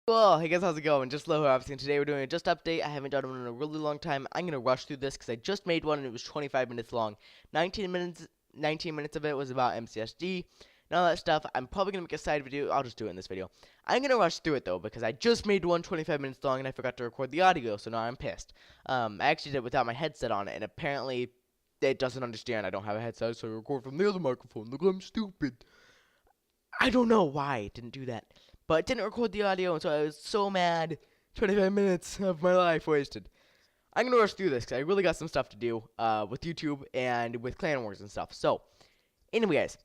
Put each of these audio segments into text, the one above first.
Well, hey guys, how's it going? JustHellooo, obviously, and today we're doing a Just Update. I haven't done one in a really long time. I'm gonna rush through this because I just made one and it was 25 minutes long. 19 minutes of it was about MCSG and all that stuff. I'm probably gonna make a side video. I'll just do it in this video. I'm gonna rush through it though because I just made one 25 minutes long and I forgot to record the audio, so now I'm pissed. I actually did it without my headset on it, and apparently it doesn't understand. I don't have a headset, so I record from the other microphone. Look, I'm stupid. I don't know why it didn't do that, but it didn't record the audio, and so I was so mad. 25 minutes of my life wasted. I'm gonna rush through this because I really got some stuff to do with YouTube and with Clan Wars and stuff. So, anyway, guys,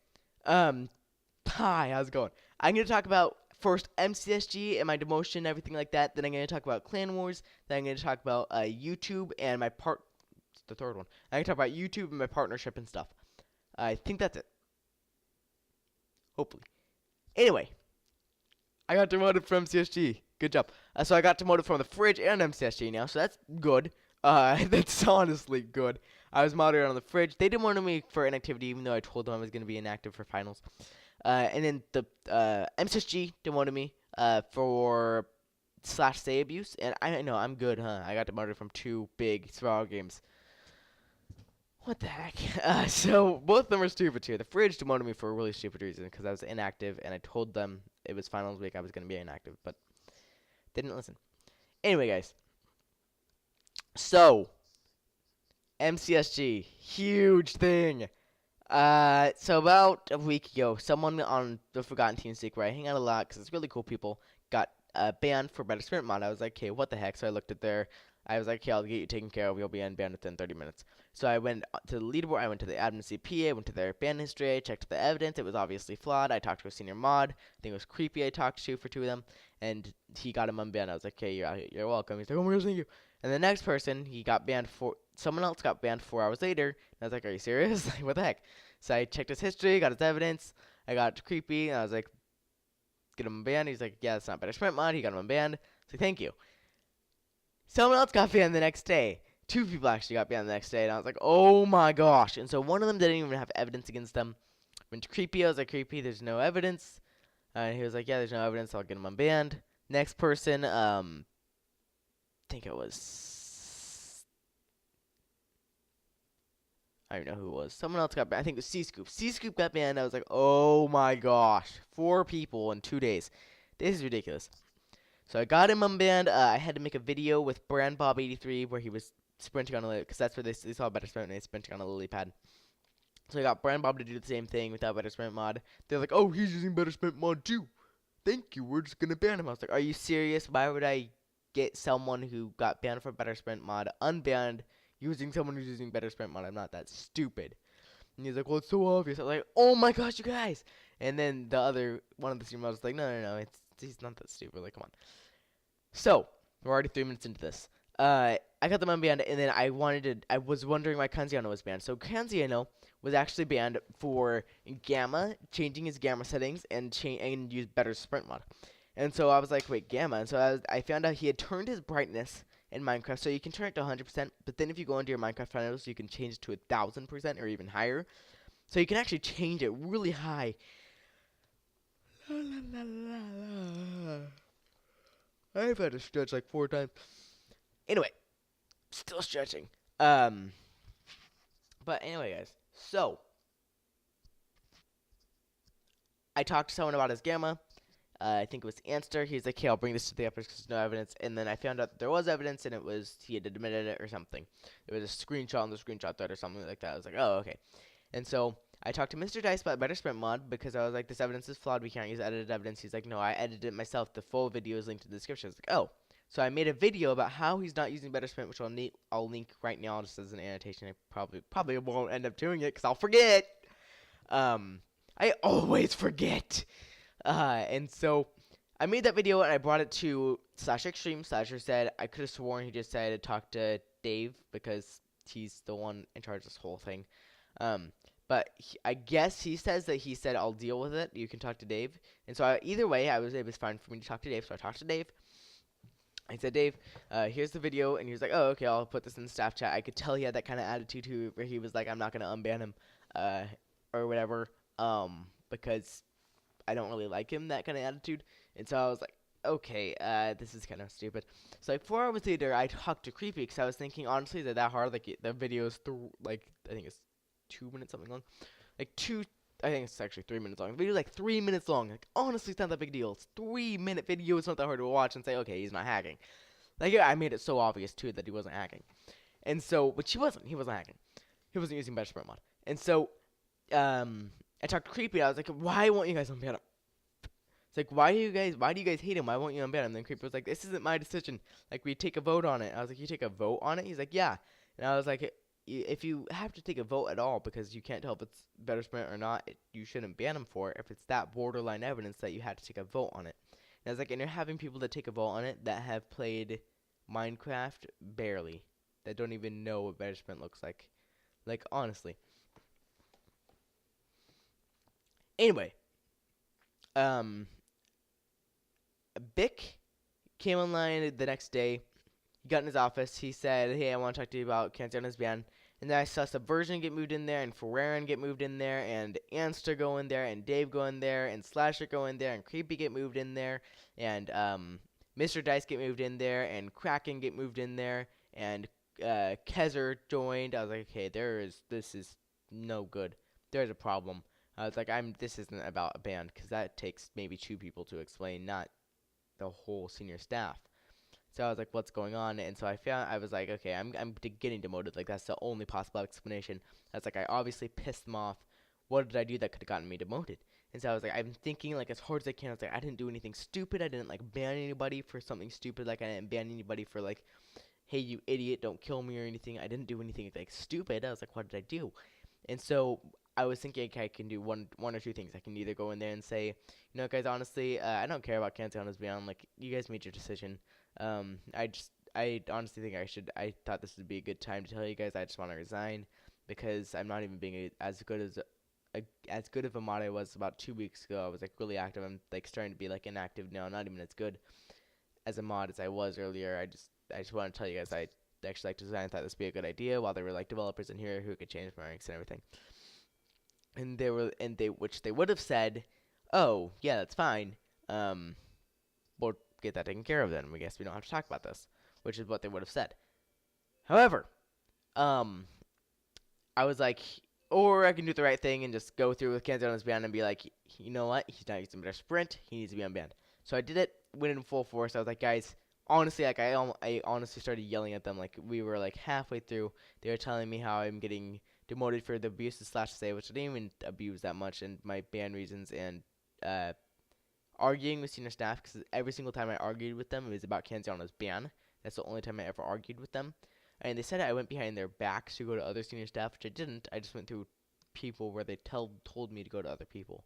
hi, how's it going? I'm gonna talk about first MCSG and my demotion and everything like that. Then I'm gonna talk about Clan Wars. Then I'm gonna talk about YouTube and my the third one. I'm gonna talk about YouTube and my partnership and stuff. I think that's it. Hopefully. Anyway, I got demoted from MCSG. Good job. So I got demoted from the fridge and MCSG now, so that's good. That's honestly good. I was moderator on the fridge. They demoted me for inactivity, even though I told them I was going to be inactive for finals. And then the MCSG demoted me for /say abuse. And I know, I'm good, huh? I got demoted from 2 big Survival games. What the heck? So both of them are stupid too. The fridge demoted me for a really stupid reason because I was inactive, and I told them it was finals week I was going to be inactive, but didn't listen. Anyway, guys. So, MCSG, huge thing. So about a week ago, someone on the Forgotten TeamSpeak, where I hang out a lot because it's really cool people, got banned for Better Sprint mod. I was like, okay, what the heck? So I looked at I was like, okay, I'll get you taken care of. You'll be unbanned within 30 minutes. So I went to the leaderboard. I went to the admin CP. I went to their ban history. I checked the evidence. It was obviously flawed. I talked to a senior mod. I think it was Creepy I talked to for 2 of them. And he got him unbanned. I was like, okay, you're welcome. He's like, oh my gosh, thank you. And the next person, he got banned someone else got banned 4 hours later. And I was like, are you serious? Like, what the heck? So I checked his history, got his evidence. I got Creepy, and I was like, get him unbanned. He's like, yeah, it's not Better Sprint mod. He got him unbanned. So thank you. Someone else got banned the next day. 2 people actually got banned the next day, and I was like, oh my gosh. And so one of them didn't even have evidence against them. Went to Creepy. I was like, Creepy, there's no evidence. And he was like, yeah, there's no evidence. I'll get him unbanned. Next person, I think it was, I don't know who it was. Someone else got banned. I think it was C-Scoop. C-Scoop got banned. I was like, oh my gosh. 4 people in 2 days. This is ridiculous. So I got him unbanned. I had to make a video with BrandBob83 where he was sprinting on a lily, because that's where they saw Better Sprint, and they sprinting on a lily pad. So I got BrandBob to do the same thing without Better Sprint mod. They're like, oh, he's using Better Sprint mod too. Thank you. We're just going to ban him. I was like, are you serious? Why would I get someone who got banned for Better Sprint mod unbanned using someone who's using Better Sprint mod? I'm not that stupid. And he's like, well, it's so obvious. I was like, oh my gosh, you guys. And then one of the senior mods was like, no, he's not that stupid. Like, come on. So, we're already 3 minutes into this. I got them unbanned, and then I was wondering why Kenziano was banned. So, Kenziano was actually banned for Gamma, changing his Gamma settings, and use Better Sprint mod. And so I was like, wait, Gamma? And so I found out he had turned his brightness in Minecraft, so you can turn it to 100%, but then if you go into your Minecraft finals, you can change it to 1,000% or even higher. So you can actually change it really high. I've had to stretch like 4 times. Anyway, still stretching. But anyway, guys. So, I talked to someone about his Gamma. I think it was Anster. He's like, okay, I'll bring this to the office because there's no evidence. And then I found out that there was evidence, and he had admitted it or something. It was a screenshot on the screenshot thread or something like that. I was like, oh, okay. And so I talked to Mr. Dice about Better Sprint mod because I was like, this evidence is flawed. We can't use edited evidence. He's like, no, I edited it myself. The full video is linked in the description. I was like, oh. So I made a video about how he's not using Better Sprint, which I'll link right now just as an annotation. I probably won't end up doing it because I'll forget. I always forget. And so I made that video and I brought it to /extreme. Slasher said I could have sworn he just said to talk to Dave because he's the one in charge of this whole thing. But I guess he says that he said I'll deal with it. You can talk to Dave. And so either way, it was fine for me to talk to Dave. So I talked to Dave. I said, Dave, here's the video. And he was like, oh, okay, I'll put this in the staff chat. I could tell he had that kind of attitude too, where he was like, I'm not going to unban him or whatever because I don't really like him, that kind of attitude. And so I was like, okay, this is kind of stupid. So like 4 hours later, I talked to Creepy because I was thinking honestly that hard. Like the video is like I think it's 2 minutes something long, like two. I think it's actually 3 minutes long. The video's like 3 minutes long. Like honestly, it's not that big a deal. It's 3 minute video. It's not that hard to watch and say okay, he's not hacking. Like yeah, I made it so obvious too that he wasn't hacking, and so but he wasn't hacking. He wasn't using Better Sprint mod, and so I talked to Creepy. I was like, why won't you guys unban him? It's like, why do you guys hate him? Why won't you unban him? And then Creepy was like, this isn't my decision. Like, we take a vote on it. I was like, you take a vote on it? He's like, yeah. And I was like, if you have to take a vote at all because you can't tell if it's Better Sprint or not, you shouldn't ban him for it if it's that borderline evidence that you had to take a vote on it. And I was like, and you're having people that take a vote on it that have played Minecraft barely, that don't even know what Better Sprint looks like. Like, honestly. Anyway, Bick came online the next day. He got in his office. He said, hey, I want to talk to you about Kenziano's ban. And then I saw Subversion get moved in there, and Ferrarin get moved in there, and Anster go in there, and Dave go in there, and Slasher go in there, and Creepy get moved in there, and Mr. Dice get moved in there, and Kraken get moved in there, and Kezer joined. I was like, okay, this is no good. There's a problem. I was like, this isn't about a ban, because that takes maybe 2 people to explain, not the whole senior staff. So I was like, what's going on? And so I was like, okay, I'm getting demoted. Like, that's the only possible explanation. I was like, I obviously pissed them off. What did I do that could have gotten me demoted? And so I was like, I'm thinking, like, as hard as I can. I was like, I didn't do anything stupid. I didn't, like, ban anybody for something stupid. Like, I didn't ban anybody for, like, hey, you idiot, don't kill me or anything. I didn't do anything, like, stupid. I was like, what did I do? And so I was thinking, okay, I can do one or two things. I can either go in there and say, you know, guys, honestly, I don't care about Kenziano's ban. Like, you guys made your decision. I honestly think I thought this would be a good time to tell you guys I just want to resign because I'm not even being as good of a mod I was about 2 weeks ago. I was like really active. I'm like starting to be like inactive now, not even as good as a mod as I was earlier. I just want to tell you guys I actually like to resign. I thought this would be a good idea while there were like developers in here who could change my ranks and everything. And they would have said, oh yeah, that's fine. We'll get that taken care of then. We guess we don't have to talk about this, which is what they would have said. However, I was like, or I can do the right thing and just go through with Kenziano's ban and be like, you know what? He's not using Better Sprint. He needs to be unbanned. So I did it, went in full force. I was like, guys, honestly, like I honestly started yelling at them. Like we were like halfway through. They were telling me how I'm getting demoted for the abuses /say, which I didn't even abuse that much, and my ban reasons and arguing with senior staff, because every single time I argued with them, it was about Kenziano's ban. That's the only time I ever argued with them. And they said I went behind their backs to go to other senior staff, which I didn't. I just went through people where they told me to go to other people.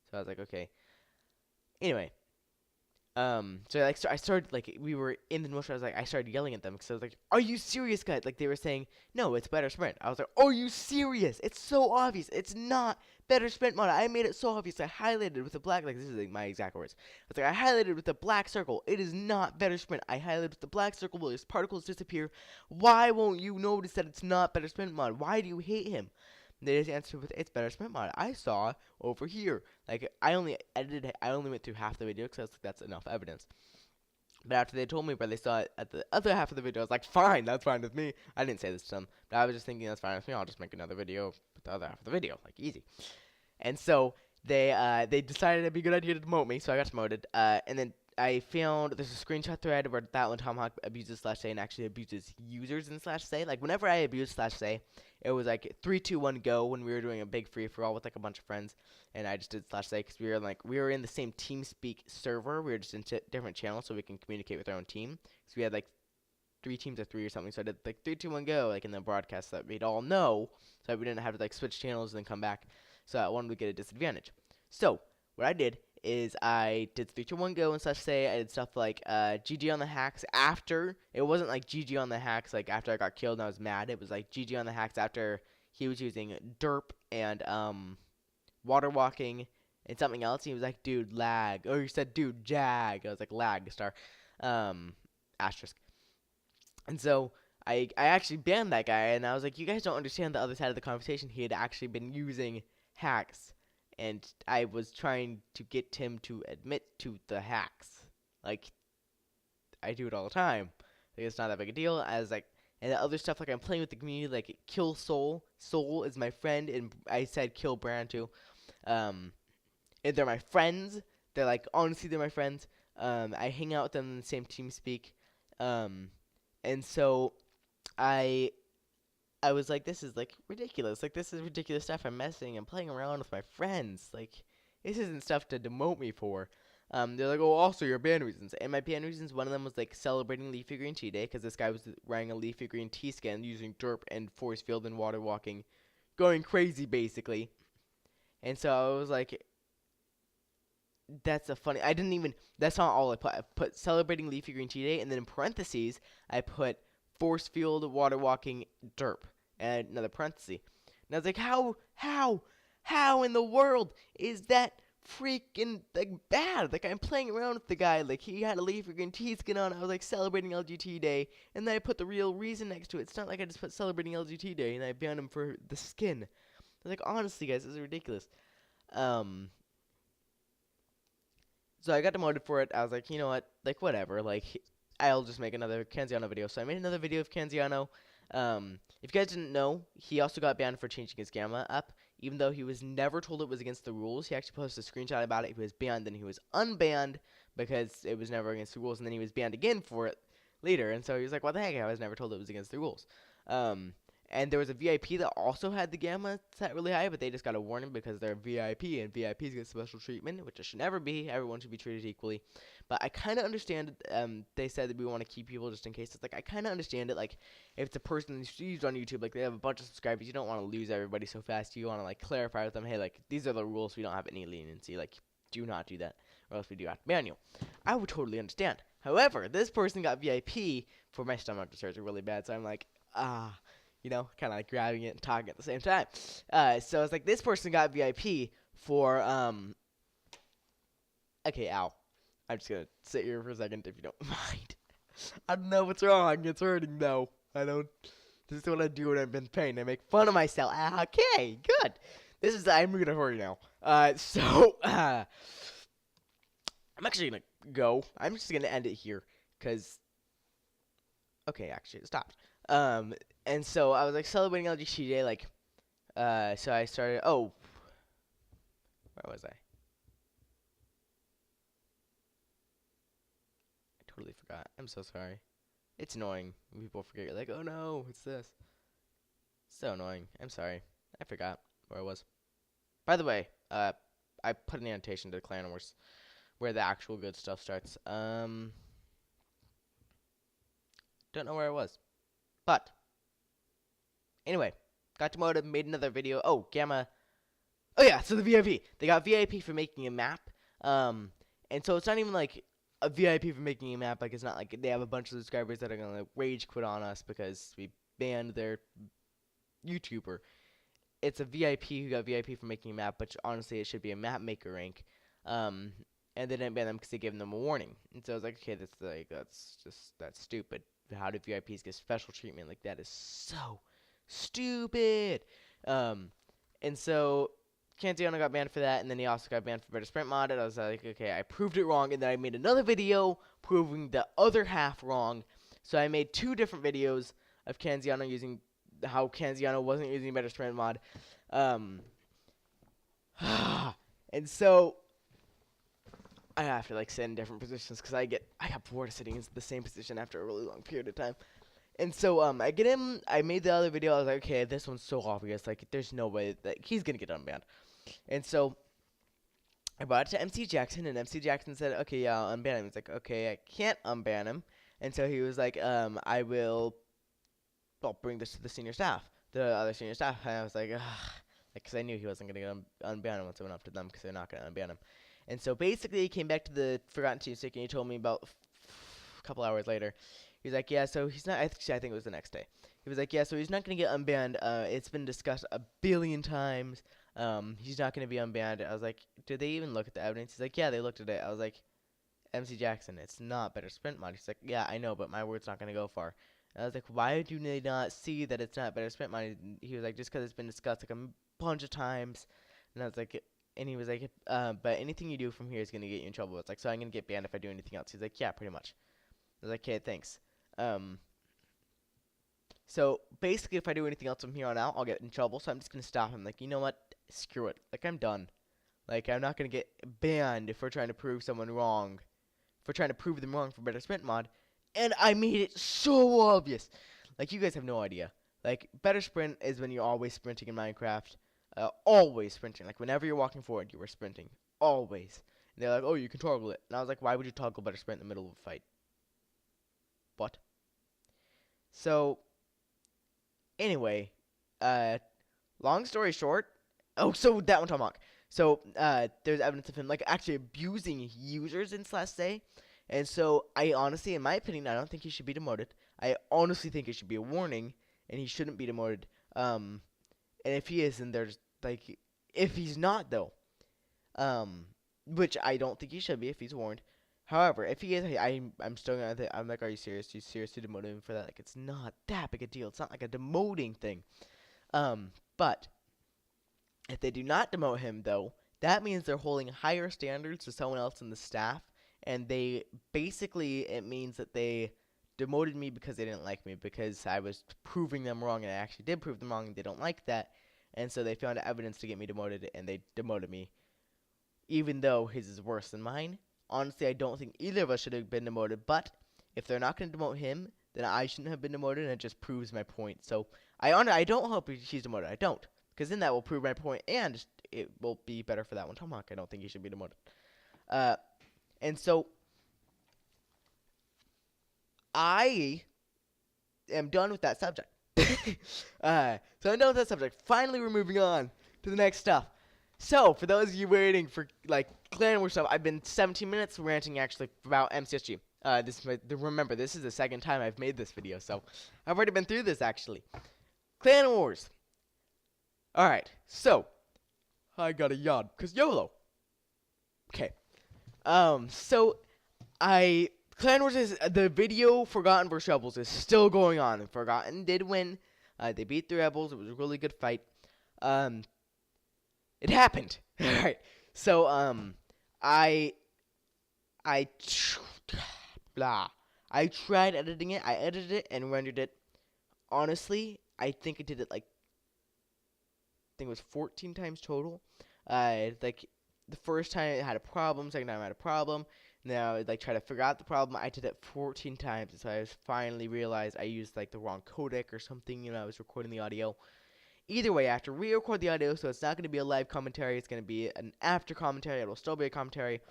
So I was like, okay. Anyway, so like I started like we were in the motion. I started yelling at them because I was like, "Are you serious, guys?" Like they were saying, "No, it's Better Sprint." I was like, "Are you serious? It's so obvious. It's not Better Sprint mod. I made it so obvious. I highlighted with a black like this is like my exact words. I was like, I highlighted with a black circle. It is not Better Sprint. I highlighted with the black circle. Will his particles disappear? Why won't you notice that it's not Better Sprint mod? Why do you hate him?" They just answered with, it's Better Sprint mod. I saw over here. Like, I only went through half the video because I was like, that's enough evidence. But after they told me where they saw it at the other half of the video, I was like, fine, that's fine with me. I didn't say this to them, but I was just thinking, that's fine with me. I'll just make another video with the other half of the video. Like, easy. And so, they decided it'd be a good idea to demote me, so I got demoted. And then I found there's a screenshot thread where that one Tomahawk abuses /say and actually abuses users in /say. Like, whenever I abused /say, it was like 3, 2, 1, go when we were doing a big free for all with like a bunch of friends, and I just did /say because we were in the same TeamSpeak server. We were just in different channels so we can communicate with our own team. So we had like 3 teams of 3 or something. So I did like 3, 2, 1, go like in the broadcast so that we'd all know, so that we didn't have to like switch channels and then come back. So that one would get a disadvantage. So what I did is I did 3, 2, 1, go and /say. I did stuff like GG on the hacks after. It wasn't like GG on the hacks like after I got killed and I was mad. It was like GG on the hacks after he was using derp and water walking and something else. He was like, dude, lag. Or he said, dude, jag. I was like, lag, star. Asterisk. And so I actually banned that guy, and I was like, you guys don't understand the other side of the conversation. He had actually been using hacks. And I was trying to get him to admit to the hacks. Like, I do it all the time. Like, it's not that big a deal. As like, and the other stuff, like I'm playing with the community, like Kill Soul. Soul is my friend, and I said Kill Brand too. Um, and they're my friends. They're like, honestly, they're my friends. I hang out with them in the same team speak. And so I I was like, this is like ridiculous. Like, this is ridiculous stuff. I'm messing. I'm playing around with my friends. Like, this isn't stuff to demote me for. They're like, oh, also your band reasons. And my band reasons, one of them was like celebrating Leafy Green Tea Day because this guy was wearing a Leafy Green tea skin using derp and force field and water walking, going crazy basically. And so I was like, that's a funny. I didn't even. That's not all I put. I put celebrating Leafy Green Tea Day, and then in parentheses I put force field water walking derp and another parenthesis. And I was like, how in the world is that freaking like bad? Like I'm playing around with the guy. Like he had a Leafy Green tea skin on. I was like celebrating LGBT Day, and then I put the real reason next to it. It's not like I just put celebrating LGBT Day and I banned him for the skin. I was like, honestly, guys, this is ridiculous. So I got demoted for it. I was like, you know what? Like, whatever. Like, I'll just make another Kenziano video. So I made another video of Kenziano. If you guys didn't know, he also got banned for changing his gamma up. Even though he was never told it was against the rules. He actually posted a screenshot about it. He was banned, then he was unbanned because it was never against the rules. And then he was banned again for it later. And so he was like, what the heck? I was never told it was against the rules. And there was a VIP that also had the gamma set really high, but they just got a warning because they're VIP, and VIPs get special treatment, which it should never be. Everyone should be treated equally. But I kind of understand it. They said that we want to keep people just in case. It's like, I kind of understand it. Like, if it's a person that's used on YouTube, like, they have a bunch of subscribers, you don't want to lose everybody so fast. You want to, like, clarify with them, hey, like, these are the rules. We don't have any leniency. Like, do not do that, or else we do have to ban you. I would totally understand. However, this person got VIP for my stomach to hurt really bad, so I'm like, you know, kind of like grabbing it and talking at the same time. So it's like this person got VIP for, okay, ow. I'm just going to sit here for a second if you don't mind. I don't know what's wrong. It's hurting, though. This is what I do when I'm in pain. I make fun of myself. Okay, good. I'm going to hurry now. I'm actually going to go. I'm just going to end it here because, okay, actually, it stopped. And so I was like celebrating LGBT Day, like, so I started. Oh, where was I? I totally forgot. I'm so sorry. It's annoying when people forget. You're like, oh no, it's this. So annoying. I'm sorry. I forgot where I was. By the way, I put an annotation to the Clan Wars where the actual good stuff starts. Don't know where I was, but. Anyway, got demoted, made another video. Oh, Gamma. Oh, yeah, so the VIP. They got VIP for making a map. And so it's not even like a VIP for making a map. Like, it's not like they have a bunch of subscribers that are going to like, rage quit on us because we banned their YouTuber. It's a VIP who got VIP for making a map, but honestly, it should be a map maker rank. And they didn't ban them because they gave them a warning. And so I was like, okay, that's stupid. How do VIPs get special treatment? Like, that is so stupid. And so Kenziano got banned for that, and then he also got banned for better sprint mod. And I was like, okay, I proved it wrong, and then I made another video proving the other half wrong. So I made two different videos of Kenziano using how Kenziano wasn't using better sprint mod. And so I have to like sit in different positions because I got bored of sitting in the same position after a really long period of time. And so I get him. I made the other video. I was like, okay, this one's so obvious. Like, there's no way that he's gonna get unbanned. And so I brought it to MC Jackson, and MC Jackson said, okay, yeah, I'll unban him. He's like, okay, I can't unban him. And so he was like, I will. I'll bring this to the senior staff, the other senior staff. And I was like, ugh, because I knew he wasn't gonna get unban him once I went up to them because they're not gonna unban him. And so basically, he came back to the Forgotten Tuesday, and he told me about a couple hours later. He's like, yeah, so he's not. I think it was the next day. He was like, yeah, so he's not gonna get unbanned. It's been discussed a billion times. He's not gonna be unbanned. I was like, did they even look at the evidence? He's like, yeah, they looked at it. I was like, MC Jackson, it's not better sprint mod. He's like, yeah, I know, but my word's not gonna go far. And I was like, why do they not see that it's not better sprint mod? He was like, just because it's been discussed like a bunch of times. And I was like, and he was like, but anything you do from here is gonna get you in trouble. It's like, so I'm gonna get banned if I do anything else. He's like, yeah, pretty much. I was like, okay, thanks. So basically, if I do anything else from here on out, I'll get in trouble. So I'm just gonna stop him. Like, you know what? Screw it. Like, I'm done. Like, I'm not gonna get banned if we're trying to prove someone wrong. If we're trying to prove them wrong for better sprint mod, and I made it so obvious. Like, you guys have no idea. Like, better sprint is when you're always sprinting in Minecraft. Always sprinting. Like, whenever you're walking forward, you were sprinting. Always. And they're like, oh, you can toggle it. And I was like, why would you toggle better sprint in the middle of a fight? What? So, anyway, long story short. Oh, so that one Tomahawk. So, there's evidence of him, like, actually abusing users in Slash Say. And so, I honestly, in my opinion, I don't think he should be demoted. I honestly think it should be a warning, and he shouldn't be demoted. And if he is, then there's, like, if he's not, though, which I don't think he should be if he's warned. However, if he is, I'm still gonna think, I'm like, are you serious? You seriously demoted him for that? Like, it's not that big a deal. It's not like a demoting thing. But if they do not demote him, though, that means they're holding higher standards to someone else in the staff, and they basically, it means that they demoted me because they didn't like me, because I was proving them wrong, and I actually did prove them wrong, and they don't like that, and so they found evidence to get me demoted, and they demoted me, even though his is worse than mine. Honestly, I don't think either of us should have been demoted, but if they're not going to demote him, then I shouldn't have been demoted, and it just proves my point. So, I don't hope he's demoted. I don't. Because then that will prove my point, and it will be better for that one Tomahawk. I don't think he should be demoted. And so, I am done with that subject. So I'm done with that subject. Finally, we're moving on to the next stuff. So, for those of you waiting for, like, Clan War stuff, I've been 17 minutes ranting, actually, about MCSG. Remember, this is the second time I've made this video, so I've already been through this, actually. Clan Wars. Alright, so, I got a yawn, because YOLO. Okay. So, Clan Wars is, the video Forgotten vs. Rebels is still going on. Forgotten did win. They beat the Rebels. It was a really good fight. It happened. Alright. So, I tried editing it. I edited it and rendered it. Honestly, I think I did it, like, I think it was 14 times total. Like, the first time it had a problem, second time I had a problem. Now, I like try to figure out the problem. I did it 14 times, and so I finally realized I used like the wrong codec or something. You know, I was recording the audio. Either way, I have to re-record the audio, so it's not going to be a live commentary. It's going to be an after commentary. It will still be a commentary.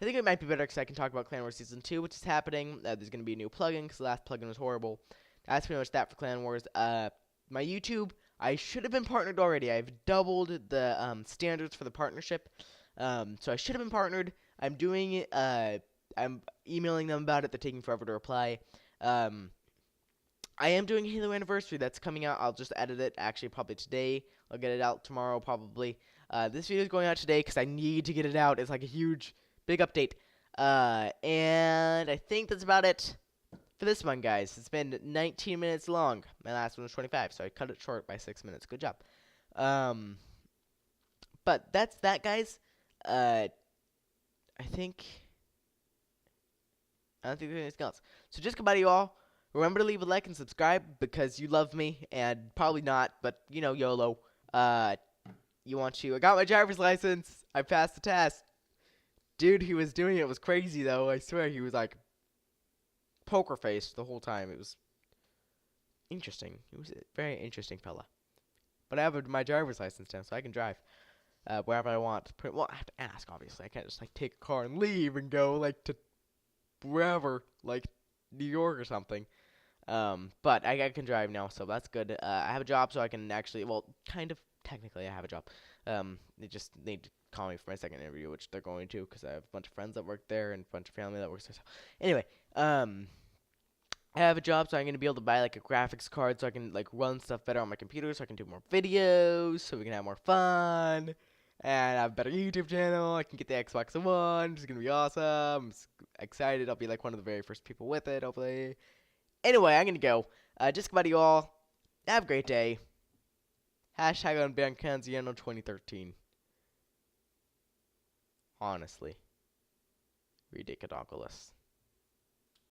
I think it might be better because I can talk about Clan Wars Season 2, which is happening. There's going to be a new plugin because the last plugin was horrible. That's pretty much that for Clan Wars. My YouTube, I should have been partnered already. I've doubled the standards for the partnership. So I should have been partnered. I'm doing it. I'm emailing them about it. They're taking forever to reply. I am doing Halo Anniversary. That's coming out. I'll just edit it. Actually, probably today. I'll get it out tomorrow, probably. This video is going out today because I need to get it out. It's like a huge, big update. And I think that's about it for this one, guys. It's been 19 minutes long. My last one was 25, so I cut it short by 6 minutes. Good job. But that's that, guys. I don't think there's anything else. So just goodbye to you all. Remember to leave a like and subscribe because you love me, and probably not, but you know, YOLO. You want to? I got my driver's license. I passed the test. Dude, he was doing it was crazy though. I swear he was like poker face the whole time. It was interesting. He was a very interesting fella. But I have my driver's license now, so I can drive wherever I want. Well, I have to ask, obviously. I can't just like take a car and leave and go like to wherever, like New York or something. But I can drive now, so that's good. I have a job, so I can actually, well, kind of technically I have a job. They just need to call me for my second interview, which they're going to, because I have a bunch of friends that work there and a bunch of family that works there. So anyway, I have a job, so I'm gonna be able to buy like a graphics card, so I can like run stuff better on my computer, so I can do more videos, so we can have more fun, and I have a better YouTube channel. I can get the Xbox One, which is gonna be awesome. I'm excited. I'll be like one of the very first people with it, hopefully. Anyway, I'm gonna go. Just goodbye to you all. Have a great day. # unban Kenziano 2013. Honestly. Ridiculous.